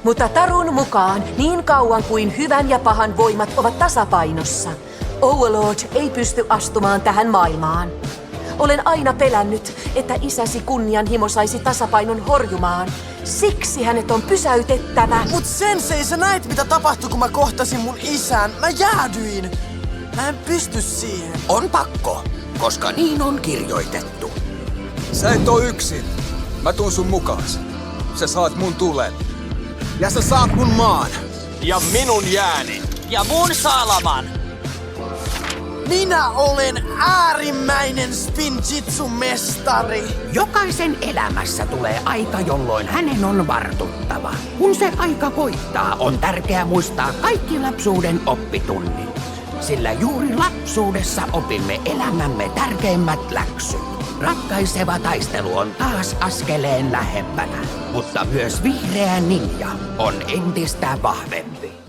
Mutta Tarun mukaan niin kauan kuin hyvän ja pahan voimat ovat tasapainossa, Overlord ei pysty astumaan tähän maailmaan. Olen aina pelännyt, että isäsi kunnianhimo saisi tasapainon horjumaan. Siksi hänet on pysäytettävä. Mut Sensei, sä näit mitä tapahtui, kun mä kohtasin mun isän. Mä jäädyin. Mä en pysty siihen. On pakko, koska niin on kirjoitettu. Sä et oo yksin. Mä tuun sun mukaas. Sä saat mun tulen. Ja sä saat mun maan. Ja minun jääni. Ja mun salaman. Minä olen äärimmäinen spinjitsu-mestari. Jokaisen elämässä tulee aika, jolloin hänen on vartuttava. Kun se aika koittaa, on tärkeää muistaa kaikki lapsuuden oppitunnit. Sillä juuri lapsuudessa opimme elämämme tärkeimmät läksyt. Ratkaiseva taistelu on taas askeleen lähempänä, mutta myös vihreä ninja on entistä vahvempi.